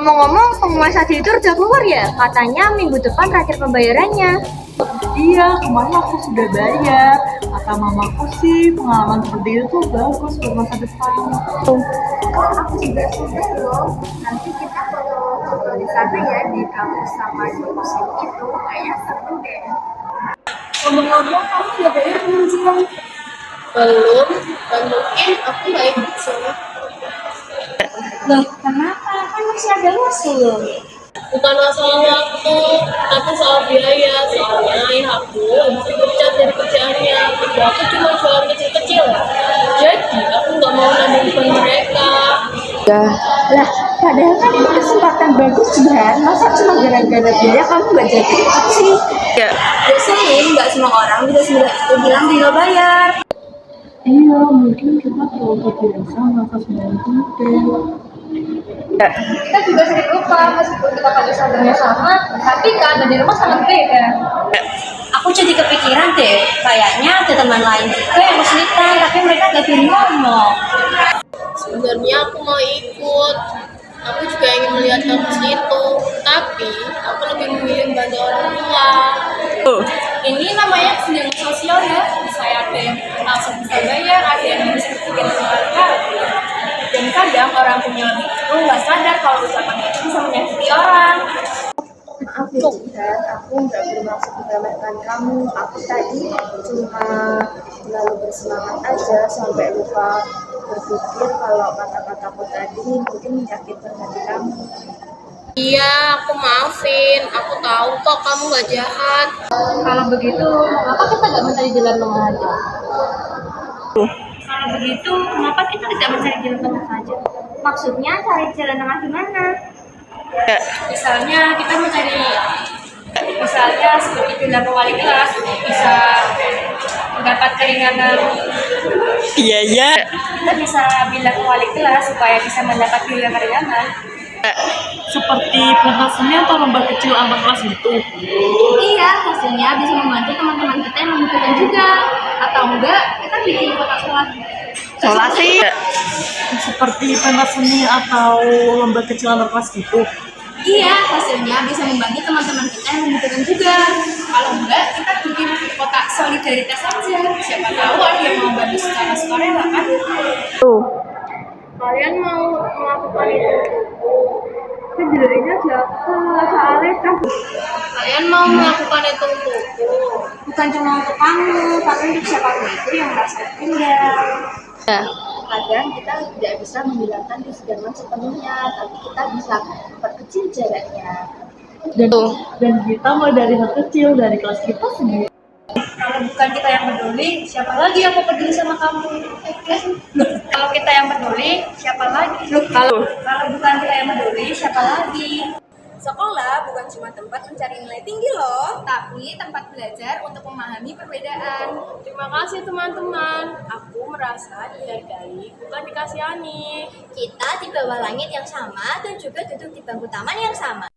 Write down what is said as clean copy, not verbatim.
Ngomong-ngomong, pengumuman tadi itu udah keluar ya? Katanya minggu depan terakhir pembayarannya. Iya, kemarin aku sudah bayar. Kata mamaku sih, pengalaman seperti itu tuh bagus buat masa depan. Aku juga sudah loh. Nanti kita foto-foto di sana ya, di kampus sama di museum itu. Kayaknya seru deh. Ngomong-ngomong, kamu udah bayar belum sih, Bang? Belum, dan mungkin aku nggak ikut sih. Loh, kenapa? Kan masih ada museum. Bukan masalah waktu, tapi soal biaya. Soalnya ayah aku habis dipecat dari kerjaannya. Aku cuma jualan kecil-kecil. Jadi aku nggak mau nambah beban mereka. Lah, padahal kan itu kesempatan bagus kan? Masa cuma gara-gara biaya kamu nggak jadi ikut sih? Biasanya nggak semua orang bisa semudah itu bilang tinggal bayar. Iya, mungkin kita terlalu terbiasa merasa semua itu penting. Kita juga sering lupa, meskipun kita pada sadarnya sama, tapi keadaan di rumah sangat beda. Aku jadi kepikiran deh, kayaknya ada teman lain juga yang kesulitan, tapi mereka gak berani ngomong. Sebenarnya aku mau ikut. Aku juga ingin melihat kampus itu. Tapi aku lebih memilih bantu orang tua. Ini namanya kesenjangan sosial ya, saya ada yang langsung bisa bayar, ada yang harus berpikir berkali-kali. Dan kadang orang punya lebih itu nggak sadar kalau ucapan itu bisa menyakiti orang. Maaf ya Jihan, aku nggak bermaksud meremehkan kamu. Aku tadi cuma terlalu bersemangat aja sampai lupa berpikir kalau kata-kataku tadi mungkin menyakitkan hati kamu. Iya, aku maafin. Aku tahu kok kamu gak jahat. Kalau begitu, mengapa kita nggak mencari jalan tengah aja? Kalau begitu, kenapa kita tidak mencari jalan tengah saja? Maksudnya cari jalan tengah gimana? Misalnya kita mencari, misalnya seperti bilang ke wali kelas, bisa mendapat keringanan. Iya. Kita bisa bilang ke wali kelas supaya bisa mendapat keringanan. Seperti pentas seni atau lomba kecil antar kelas gitu. Iya, hasilnya bisa membantu teman-teman kita yang membutuhkan juga. Atau enggak, kita bikin kotak sholat. Solasi. Seperti pentas seni atau lomba kecil antar kelas gitu. Iya, hasilnya bisa membantu teman-teman kita yang membutuhkan juga. Kalau enggak, kita bikin kotak solidaritas saja. Siapa tahu ada yang mau bantu secara sukarela kan? Kalian mau melakukan itu? Kejadiannya siapa? Soalnya kan Kalian mau melakukan itu untukku? Bukan cuma untuk kamu, tapi untuk siapapun itu yang merasa tertinggal. Kadang kita tidak bisa menghilangkan kesegaran sepenuhnya, tapi kita bisa perkecil jaraknya. Dan kita mulai dari hal kecil, dari kelas kita sendiri. Kalau bukan kita yang peduli, siapa lagi yang mau peduli sama kamu? Kalau kita yang peduli, siapa lagi? Kalau bukan kita yang peduli, siapa lagi? Sekolah bukan cuma tempat mencari nilai tinggi loh, tapi tempat belajar untuk memahami perbedaan. Terima kasih teman-teman. Aku merasa dihargai, bukan dikasihani. Kita di bawah langit yang sama dan juga duduk di bangku taman yang sama.